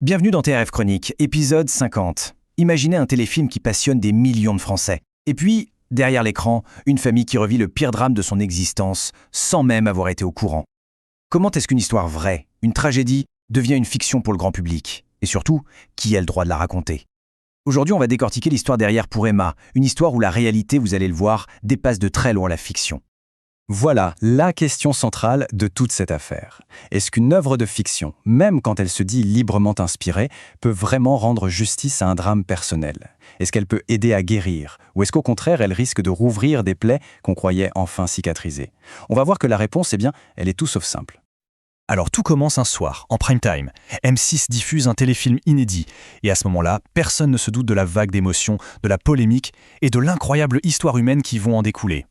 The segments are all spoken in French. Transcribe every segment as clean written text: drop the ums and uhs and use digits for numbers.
Bienvenue dans TRF Chronique, épisode 50. Imaginez un téléfilm qui passionne des millions de Français. Et puis, derrière l'écran, une famille qui revit le pire drame de son existence, sans même avoir été au courant. Comment est-ce qu'une histoire vraie, une tragédie, devient une fiction pour le grand public? Et surtout, qui a le droit de la raconter? Aujourd'hui, on va décortiquer l'histoire derrière Pour Emma, une histoire où la réalité, vous allez le voir, dépasse de très loin la fiction. Voilà la question centrale de toute cette affaire. Est-ce qu'une œuvre de fiction, même quand elle se dit librement inspirée, peut vraiment rendre justice à un drame personnel? Est-ce qu'elle peut aider à guérir? Ou est-ce qu'au contraire, elle risque de rouvrir des plaies qu'on croyait enfin cicatrisées? On va voir que la réponse, elle est tout sauf simple. Alors tout commence un soir, en prime time. M6 diffuse un téléfilm inédit. Et à ce moment-là, personne ne se doute de la vague d'émotions, de la polémique et de l'incroyable histoire humaine qui vont en découler.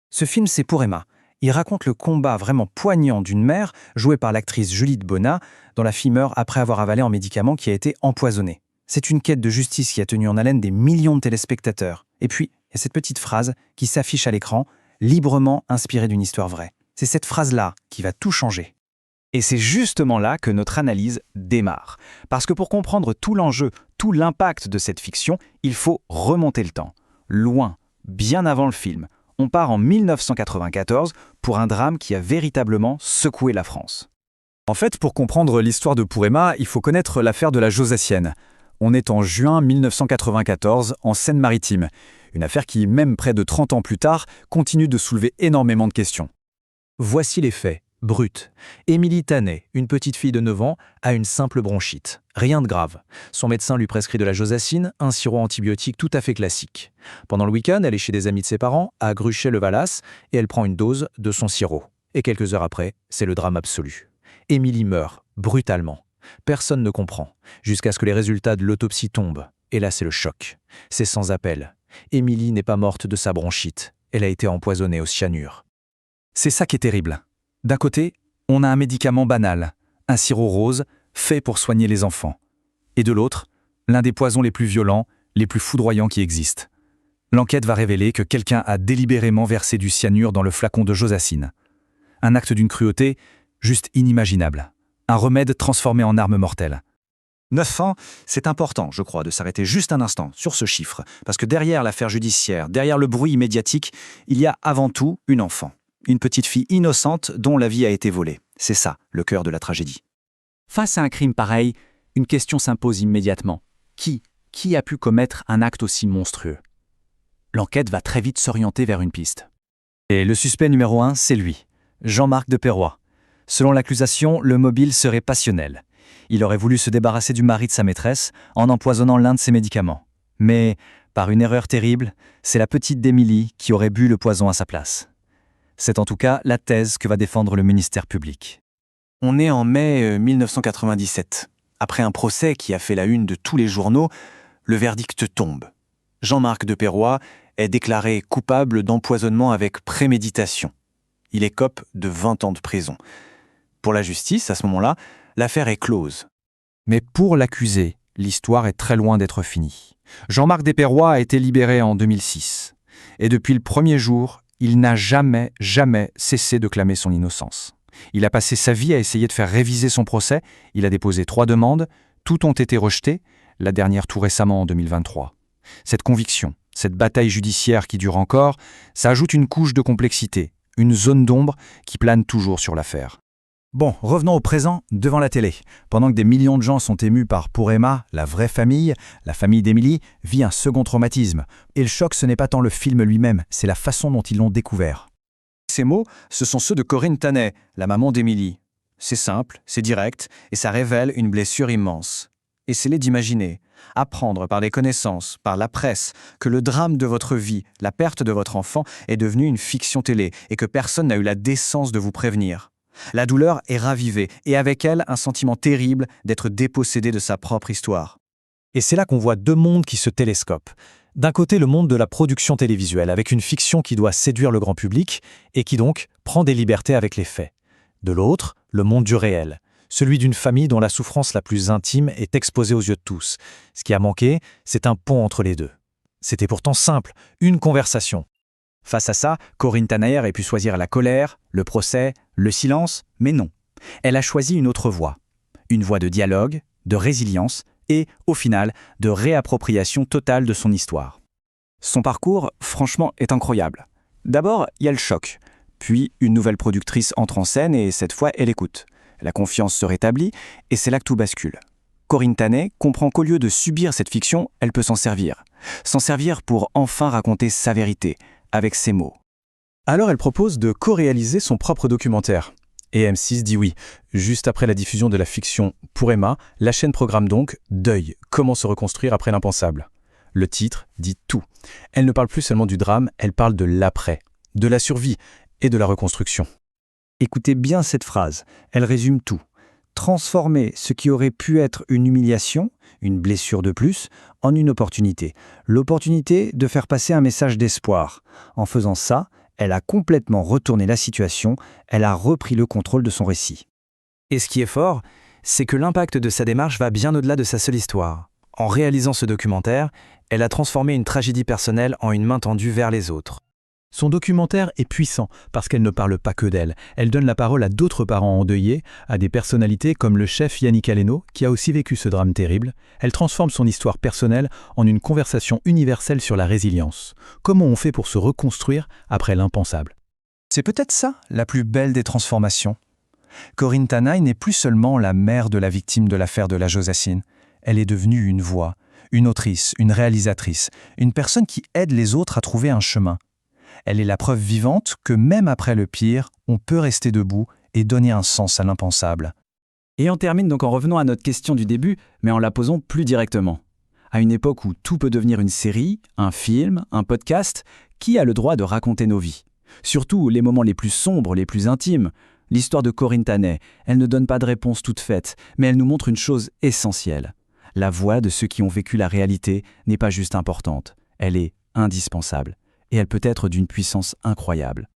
Ce film, c'est Pour Emma. Il raconte le combat vraiment poignant d'une mère, jouée par l'actrice Juliette Bonnat, dont la fille meurt après avoir avalé un médicament qui a été empoisonné. C'est une quête de justice qui a tenu en haleine des millions de téléspectateurs. Et puis, il y a cette petite phrase qui s'affiche à l'écran, librement inspirée d'une histoire vraie. C'est cette phrase-là qui va tout changer. Et c'est justement là que notre analyse démarre. Parce que pour comprendre tout l'enjeu, tout l'impact de cette fiction, il faut remonter le temps. Loin, bien avant le film. On part en 1994 pour un drame qui a véritablement secoué la France. En fait, pour comprendre l'histoire de Pour Emma, il faut connaître l'affaire de la Jossassienne. On est en juin 1994, en Seine-Maritime. Une affaire qui, même près de 30 ans plus tard, continue de soulever énormément de questions. Voici les faits, bruts. Émilie Tanet, une petite fille de 9 ans, a une simple bronchite. Rien de grave. Son médecin lui prescrit de la josassine, un sirop antibiotique tout à fait classique. Pendant le week-end, elle est chez des amis de ses parents, à Gruchet-le-Valas, et elle prend une dose de son sirop. Et quelques heures après, c'est le drame absolu. Émilie meurt, brutalement. Personne ne comprend, jusqu'à ce que les résultats de l'autopsie tombent. Et là, c'est le choc. C'est sans appel. Émilie n'est pas morte de sa bronchite. Elle a été empoisonnée au cyanure. C'est ça qui est terrible. D'un côté, on a un médicament banal, un sirop rose, fait pour soigner les enfants. Et de l'autre, l'un des poisons les plus violents, les plus foudroyants qui existent. L'enquête va révéler que quelqu'un a délibérément versé du cyanure dans le flacon de josassine. Un acte d'une cruauté juste inimaginable. Un remède transformé en arme mortelle. 9 ans, c'est important, je crois, de s'arrêter juste un instant sur ce chiffre, parce que derrière l'affaire judiciaire, derrière le bruit médiatique, il y a avant tout une enfant. Une petite fille innocente dont la vie a été volée. C'est ça, le cœur de la tragédie. Face à un crime pareil, une question s'impose immédiatement. Qui a pu commettre un acte aussi monstrueux? L'enquête va très vite s'orienter vers une piste. Et le suspect numéro 1, c'est lui, Jean-Marc de Perrois. Selon l'accusation, le mobile serait passionnel. Il aurait voulu se débarrasser du mari de sa maîtresse en empoisonnant l'un de ses médicaments. Mais, par une erreur terrible, c'est la petite d'Émilie qui aurait bu le poison à sa place. C'est en tout cas la thèse que va défendre le ministère public. On est en mai 1997. Après un procès qui a fait la une de tous les journaux, le verdict tombe. Jean-Marc de Perrois est déclaré coupable d'empoisonnement avec préméditation. Il écope de 20 ans de prison. Pour la justice, à ce moment-là, l'affaire est close. Mais pour l'accusé, l'histoire est très loin d'être finie. Jean-Marc de Perrois a été libéré en 2006. Et depuis le premier jour, il n'a jamais cessé de clamer son innocence. Il a passé sa vie à essayer de faire réviser son procès. Il a déposé 3 demandes. Toutes ont été rejetées, la dernière tout récemment en 2023. Cette conviction, cette bataille judiciaire qui dure encore, ça ajoute une couche de complexité, une zone d'ombre qui plane toujours sur l'affaire. Bon, revenons au présent, devant la télé. Pendant que des millions de gens sont émus par Pour Emma, la vraie famille, la famille d'Émilie vit un second traumatisme. Et le choc, ce n'est pas tant le film lui-même, c'est la façon dont ils l'ont découvert. Ces mots, ce sont ceux de Corinne Tanet, la maman d'Émilie. C'est simple, c'est direct, et ça révèle une blessure immense. Essayez d'imaginer, apprendre par les connaissances, par la presse, que le drame de votre vie, la perte de votre enfant, est devenu une fiction télé, et que personne n'a eu la décence de vous prévenir. La douleur est ravivée, et avec elle, un sentiment terrible d'être dépossédé de sa propre histoire. Et c'est là qu'on voit 2 mondes qui se télescopent. D'un côté, le monde de la production télévisuelle, avec une fiction qui doit séduire le grand public, et qui donc prend des libertés avec les faits. De l'autre, le monde du réel, celui d'une famille dont la souffrance la plus intime est exposée aux yeux de tous. Ce qui a manqué, c'est un pont entre les deux. C'était pourtant simple, une conversation. Face à ça, Corinne Tanet a pu choisir la colère, le procès, le silence, mais non. Elle a choisi une autre voie. Une voie de dialogue, de résilience et, au final, de réappropriation totale de son histoire. Son parcours, franchement, est incroyable. D'abord, il y a le choc. Puis, une nouvelle productrice entre en scène et cette fois, elle écoute. La confiance se rétablit et c'est là que tout bascule. Corinne Tanet comprend qu'au lieu de subir cette fiction, elle peut s'en servir. S'en servir pour enfin raconter sa vérité, avec ses mots. Alors elle propose de co-réaliser son propre documentaire. Et M6 dit oui. Juste après la diffusion de la fiction Pour Emma, la chaîne programme donc Deuil, comment se reconstruire après l'impensable. Le titre dit tout. Elle ne parle plus seulement du drame, elle parle de l'après, de la survie et de la reconstruction. Écoutez bien cette phrase, elle résume tout. Transformer ce qui aurait pu être une humiliation, une blessure de plus, en une opportunité. L'opportunité de faire passer un message d'espoir. En faisant ça, elle a complètement retourné la situation, elle a repris le contrôle de son récit. Et ce qui est fort, c'est que l'impact de sa démarche va bien au-delà de sa seule histoire. En réalisant ce documentaire, elle a transformé une tragédie personnelle en une main tendue vers les autres. Son documentaire est puissant parce qu'elle ne parle pas que d'elle. Elle donne la parole à d'autres parents endeuillés, à des personnalités comme le chef Yannick Aleno, qui a aussi vécu ce drame terrible. Elle transforme son histoire personnelle en une conversation universelle sur la résilience. Comment on fait pour se reconstruire après l'impensable? C'est peut-être ça, la plus belle des transformations. Corinne Tanet n'est plus seulement la mère de la victime de l'affaire de la Josacine. Elle est devenue une voix, une autrice, une réalisatrice, une personne qui aide les autres à trouver un chemin. Elle est la preuve vivante que même après le pire, on peut rester debout et donner un sens à l'impensable. Et on termine donc en revenant à notre question du début, mais en la posant plus directement. À une époque où tout peut devenir une série, un film, un podcast, qui a le droit de raconter nos vies? Surtout les moments les plus sombres, les plus intimes. L'histoire de Corinne Tanet, elle ne donne pas de réponse toute faite, mais elle nous montre une chose essentielle. La voix de ceux qui ont vécu la réalité n'est pas juste importante, elle est indispensable. Et elle peut être d'une puissance incroyable.